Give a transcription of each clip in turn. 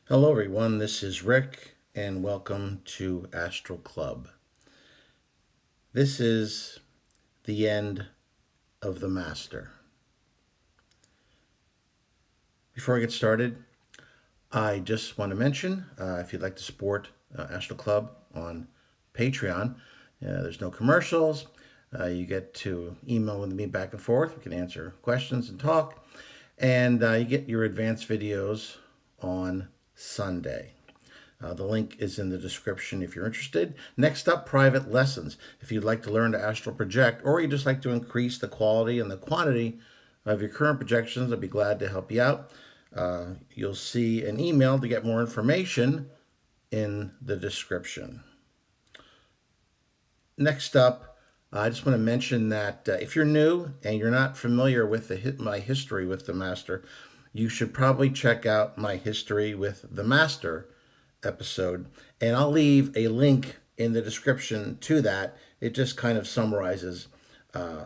Hello, everyone. This is Rick, and welcome to Astral Club. This is the end of the Master. Before I get started, I just want to mention if you'd like to support Astral Club on Patreon, there's no commercials. You get to email with me back and forth. We can answer questions and talk. And you get your advanced videos on Sunday. The link is in the description if you're interested. Next up, private lessons. If you'd like to learn to astral project, or you just like to increase the quality and the quantity of your current projections, I'd be glad to help you out. You'll see an email to get more information in the description. Next up, I just want to mention that if you're new and you're not familiar with my history with the Master, you should probably check out my history with the Master episode, and I'll leave a link in the description to that. It just kind of summarizes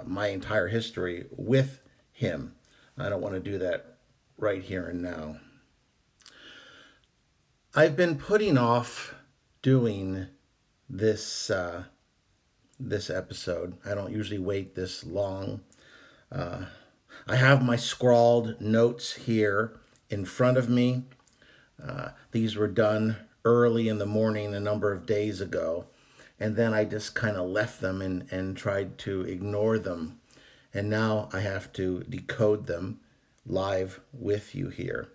my entire history with him. I don't want to do that right here and now. I've been putting off doing this this episode. I don't usually wait this long. I have my scrawled notes here in front of me. These were done early in the morning a number of days ago, and then I just kind of left them and tried to ignore them. And now I have to decode them live with you here.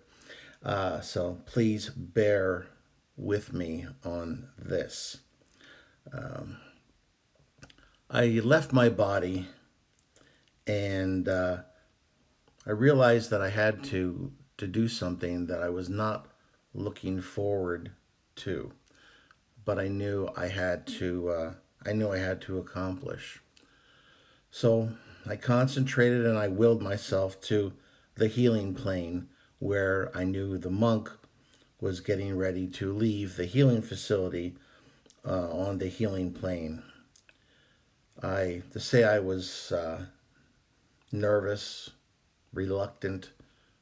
So please bear with me on this. I left my body, and I realized that I had to do something that I was not looking forward to, but I knew I had to. I knew I had to accomplish. So I concentrated and I willed myself to the healing plane, where I knew the monk was getting ready to leave the healing facility on the healing plane. To say I was nervous, reluctant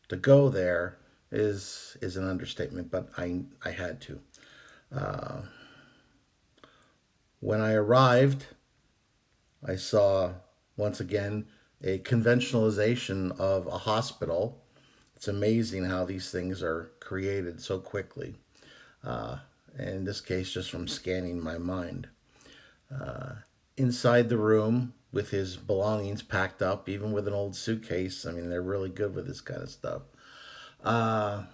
to go there is an understatement, but I had to. When I arrived, I saw once again a conventionalization of a hospital. It's amazing how these things are created so quickly. In this case, just from scanning my mind. Inside the room, with his belongings packed up, even with an old suitcase. I mean, they're really good with this kind of stuff. I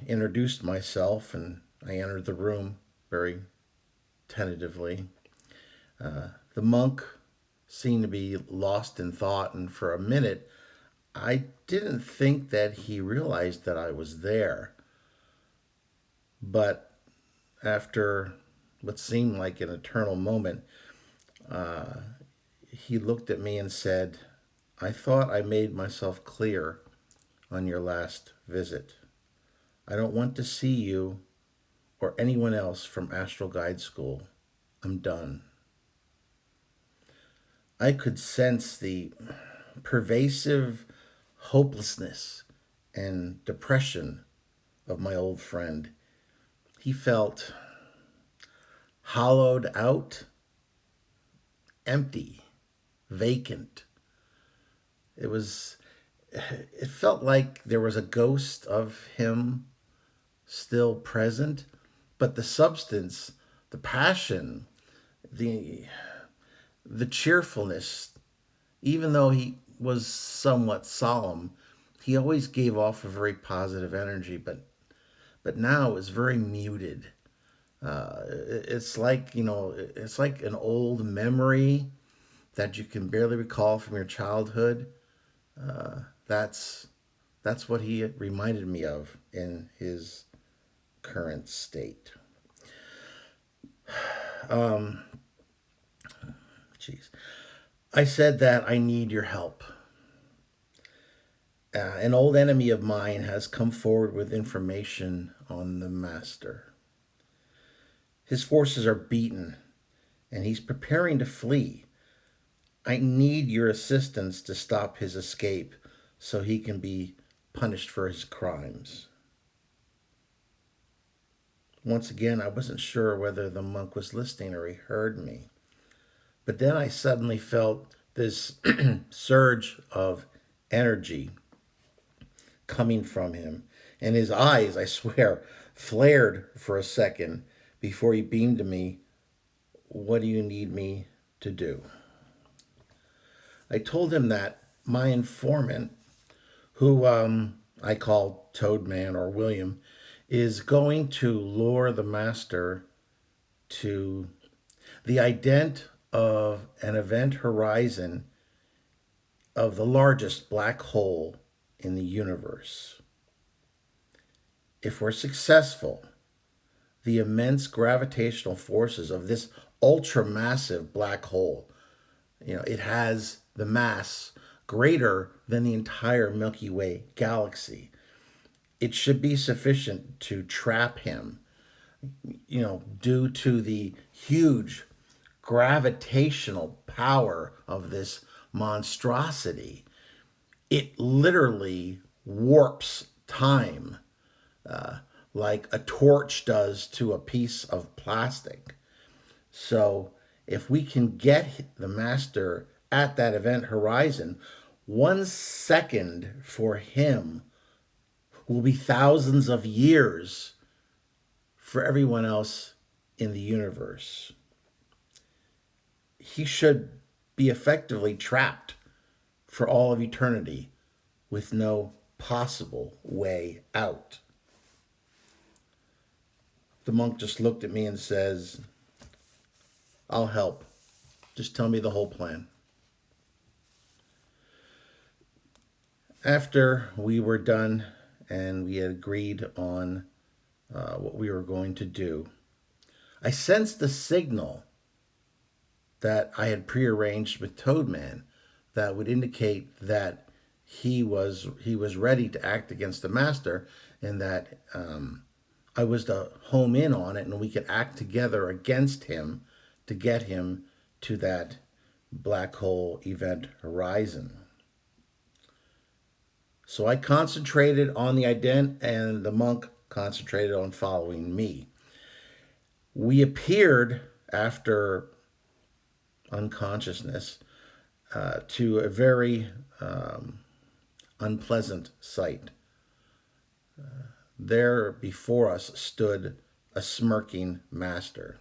introduced myself and I entered the room very tentatively. The monk seemed to be lost in thought, and for a minute, I didn't think that he realized that I was there. But after what seemed like an eternal moment, he looked at me and said, "I thought I made myself clear on your last visit. I don't want to see you or anyone else from Astral Guide School. I'm done." I could sense the pervasive hopelessness and depression of my old friend. He felt hollowed out, empty, vacant. It was it felt like there was a ghost of him still present, but the substance, the passion, the the cheerfulness, even though he was somewhat solemn, he always gave off a very positive energy, but now it was very muted. It's like, it's like an old memory that you can barely recall from your childhood. That's that's what he reminded me of in his current state. Um, Jeez. I said that I need your help. An old enemy of mine has come forward with information on the Master. His forces are beaten, and he's preparing to flee. I need your assistance to stop his escape so he can be punished for his crimes. Once again, I wasn't sure whether the monk was listening or he heard me. But then I suddenly felt this surge of energy coming from him. And his eyes, I swear, flared for a second before he beamed to me, "What do you need me to do?" I told him that my informant, who I call Toadman or William, is going to lure the master to the ident of an event horizon of the largest black hole in the universe. If we're successful, the immense gravitational forces of this ultramassive black hole, it has the mass greater than the entire Milky Way galaxy. It should be sufficient to trap him, due to the huge gravitational power of this monstrosity. It literally warps time like a torch does to a piece of plastic. So, if we can get the master at that event horizon, 1 second for him will be thousands of years for everyone else in the universe. He should be effectively trapped for all of eternity with no possible way out. The monk just looked at me and says, "I'll help. Just tell me the whole plan." After we were done and we had agreed on what we were going to do, I sensed the signal that I had prearranged with Toadman that would indicate that he was ready to act against the master, and that I was to home in on it and we could act together against him to get him to that black hole event horizon. So I concentrated on the ident, and the monk concentrated on following me. We appeared after unconsciousness to a very unpleasant sight. There before us stood a smirking master.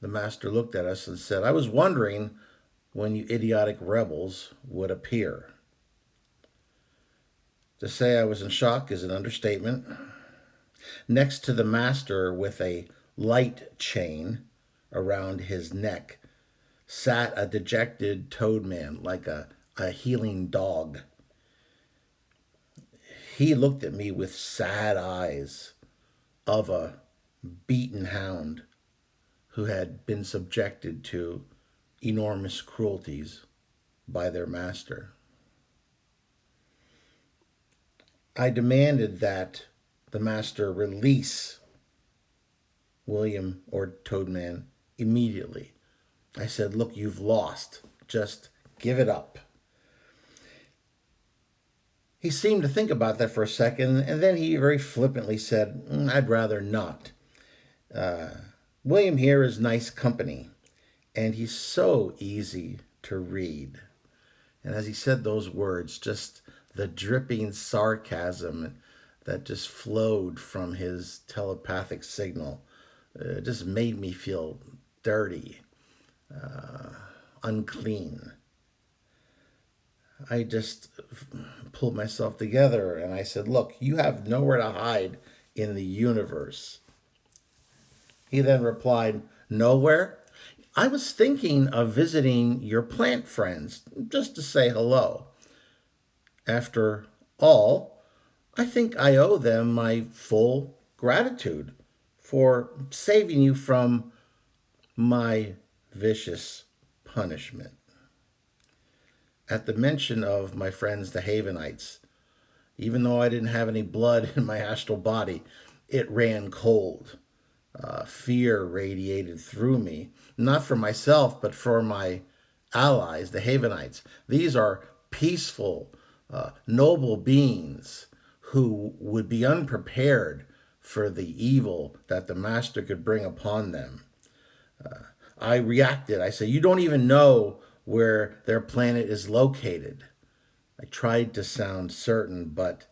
The master looked at us and said, "I was wondering when you idiotic rebels would appear." To say I was in shock is an understatement. Next to the master, with a light chain around his neck, sat a dejected Toadman, like a healing dog. He looked at me with sad eyes of a beaten hound who had been subjected to enormous cruelties by their master. I demanded that the master release William or Toadman immediately. I said, "Look, you've lost. Just give it up." He seemed to think about that for a second, and then he very flippantly said, "I'd rather not. William here is nice company, and he's so easy to read." And as he said those words, just the dripping sarcasm that just flowed from his telepathic signal just made me feel dirty, unclean. I just pulled myself together and I said, "Look, you have nowhere to hide in the universe." He then replied, "Nowhere? I was thinking of visiting your plant friends just to say hello. After all, I think I owe them my full gratitude for saving you from my vicious punishment." At the mention of my friends the Havenites, even though I didn't have any blood in my astral body, it ran cold. Fear radiated through me, not for myself, but for my allies, the Havenites. These are peaceful, noble beings who would be unprepared for the evil that the master could bring upon them. I reacted. I said, "You don't even know where their planet is located." I tried to sound certain, but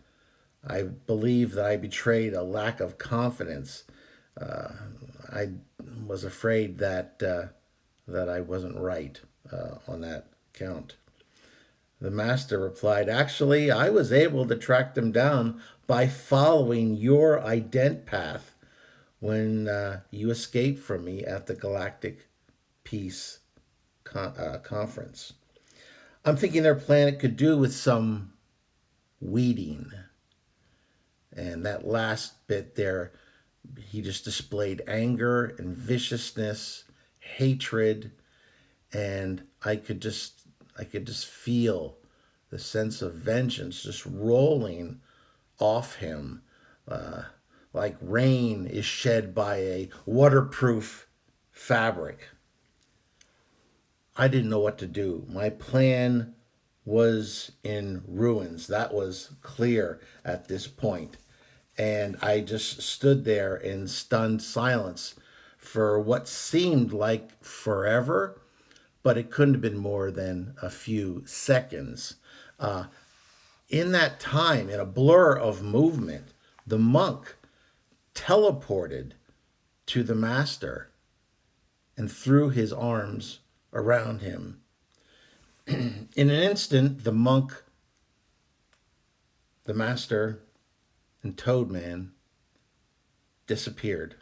I believe that I betrayed a lack of confidence. I was afraid that I wasn't right on that count. The master replied, "Actually, I was able to track them down by following your ident path when you escaped from me at the Galactic Peace Conference." I'm thinking their planet could do with some weeding. And that last bit there, he just displayed anger and viciousness, hatred, and I could just feel the sense of vengeance just rolling off him, uh, like rain is shed by a waterproof fabric. I didn't know what to do. My plan was in ruins. That was clear at this point. And I just stood there in stunned silence for what seemed like forever, but it couldn't have been more than a few seconds. In that time, in a blur of movement, the monk teleported to the master and threw his arms around him. In an instant, the monk, the master, and Toadman disappeared.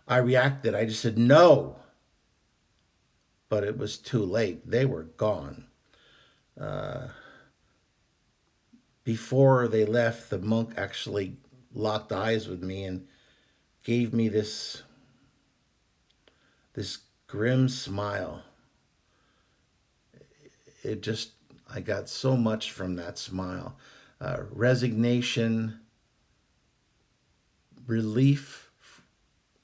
I reacted. I just said, "No." But it was too late. They were gone. Before they left, the monk actually locked eyes with me and gave me this grim smile. It just, I got so much from that smile. Resignation, relief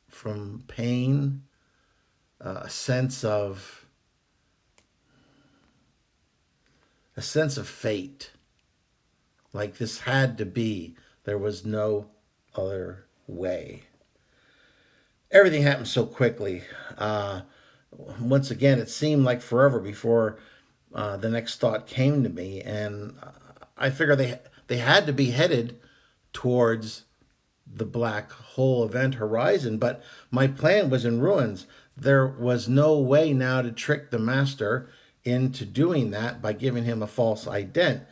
from pain, a sense of fate. Like this had to be. There was no other way. Everything happened so quickly. Once again, it seemed like forever before the next thought came to me, and I figured they had to be headed towards the black hole event horizon. But my plan was in ruins. There was no way now to trick the master into doing that by giving him a false ident.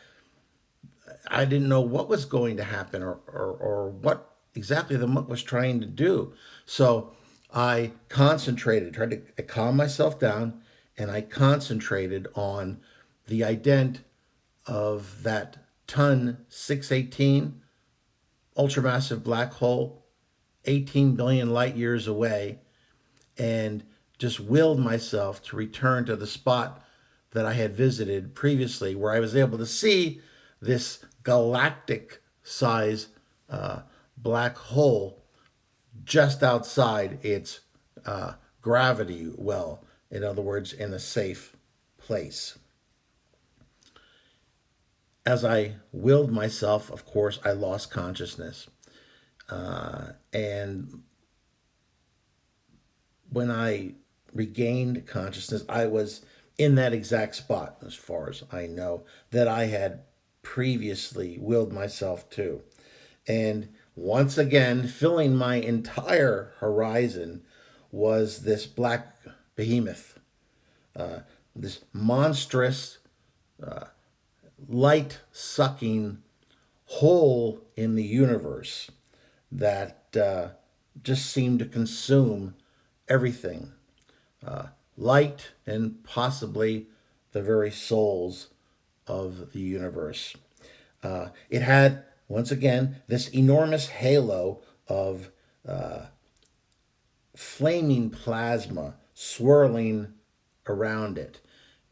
I didn't know what was going to happen, or what exactly the monk was trying to do. So I concentrated, tried to calm myself down, and I concentrated on the ident of that ton 618 ultramassive black hole, 18 billion light years away, and just willed myself to return to the spot that I had visited previously, where I was able to see this galactic size black hole just outside its gravity well. In other words, in a safe place. As I willed myself, of course, I lost consciousness. And when I regained consciousness, I was in that exact spot, as far as I know, that I had previously willed myself to. And once again, filling my entire horizon was this black behemoth, this monstrous, light sucking hole in the universe that just seemed to consume everything, light and possibly the very souls of the universe. It had, once again, this enormous halo of flaming plasma swirling around it.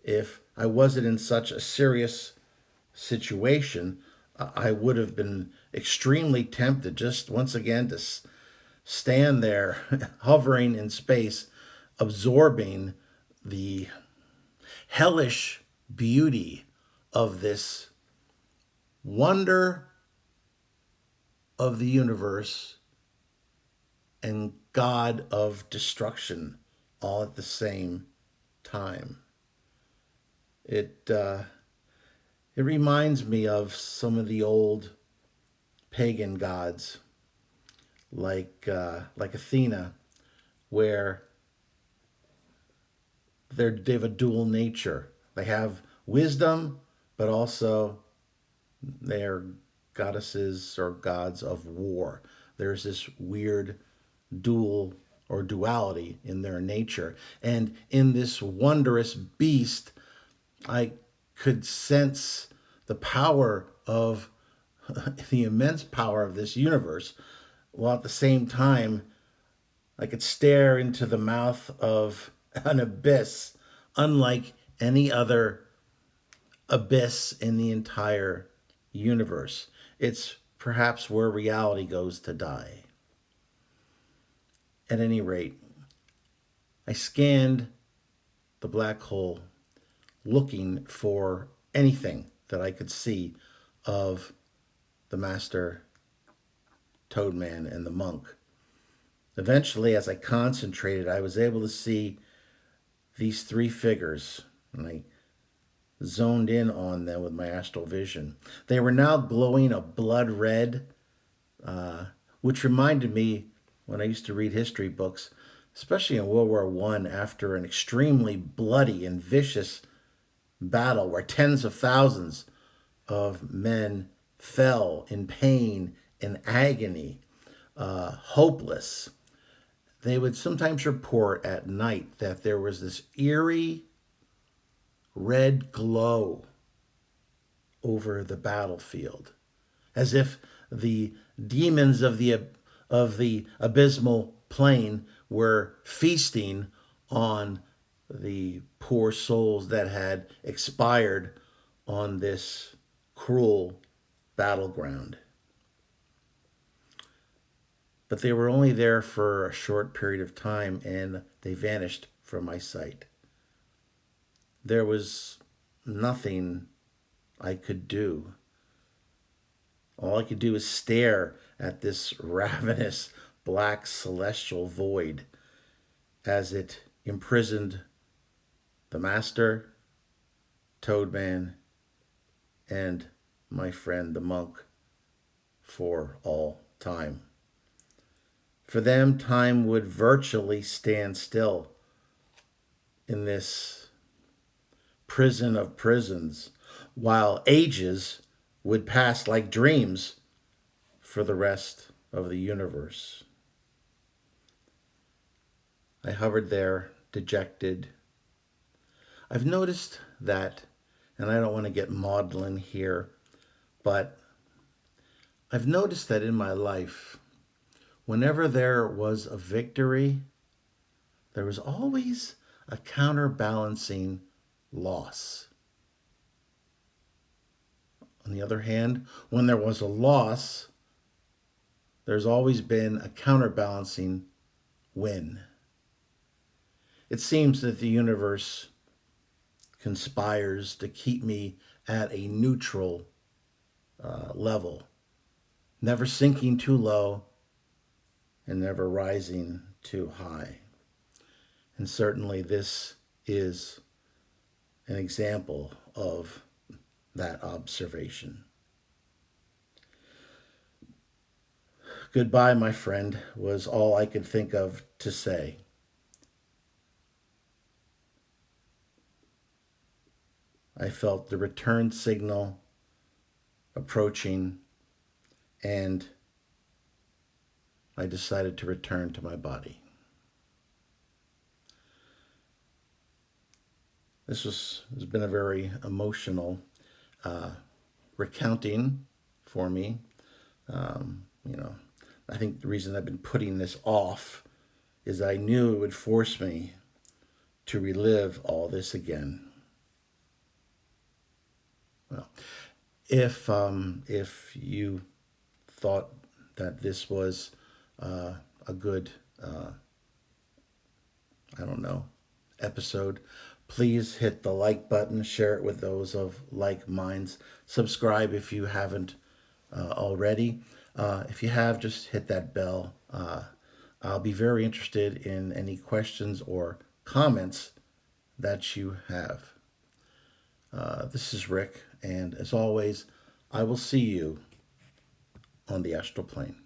If I wasn't in such a serious situation, I would have been extremely tempted just once again to stand there, hovering in space, absorbing the hellish beauty of this wonder of the universe and God of destruction all at the same time. It it reminds me of some of the old pagan gods, like Athena, where they have a dual nature. They have wisdom, but also they are goddesses or gods of war. There's this weird dual or duality in their nature. And in this wondrous beast, I could sense the power of the immense power of this universe, while at the same time, I could stare into the mouth of an abyss unlike any other abyss in the entire universe. It's perhaps where reality goes to die. At any rate, I scanned the black hole looking for anything that I could see of the master toadman and the monk. Eventually, as I concentrated, I was able to see these three figures, and I zoned in on them with my astral vision. They were now glowing a blood red, which reminded me when I used to read history books, especially in World War One, after an extremely bloody and vicious battle where tens of thousands of men fell in pain and agony, hopeless. They would sometimes report at night that there was this eerie red glow over the battlefield, as if the demons of the abysmal plane were feasting on the poor souls that had expired on this cruel battleground. But they were only there for a short period of time and they vanished from my sight. There was nothing I could do. All I could do was stare at this ravenous black celestial void as it imprisoned the master, Toadman, and my friend the monk for all time. For them, time would virtually stand still in this prison of prisons, while ages would pass like dreams for the rest of the universe. I hovered there, dejected. I've noticed that, and I don't want to get maudlin here, but I've noticed that in my life, whenever there was a victory, there was always a counterbalancing loss. On the other hand, when there was a loss, there's always been a counterbalancing win. It seems that the universe conspires to keep me at a neutral level, never sinking too low and never rising too high. And certainly this is an example of that observation. Goodbye, my friend, was all I could think of to say. I felt the return signal approaching, and I decided to return to my body. Has been a very emotional recounting for me. You know, I think the reason I've been putting this off is I knew it would force me to relive all this again. Well, if you thought that this was a good, I don't know, episode, please hit the like button, share it with those of like minds, subscribe if you haven't already. If you have, just hit that bell. I'll be very interested in any questions or comments that you have. This is Rick, and as always, I will see you on the astral plane.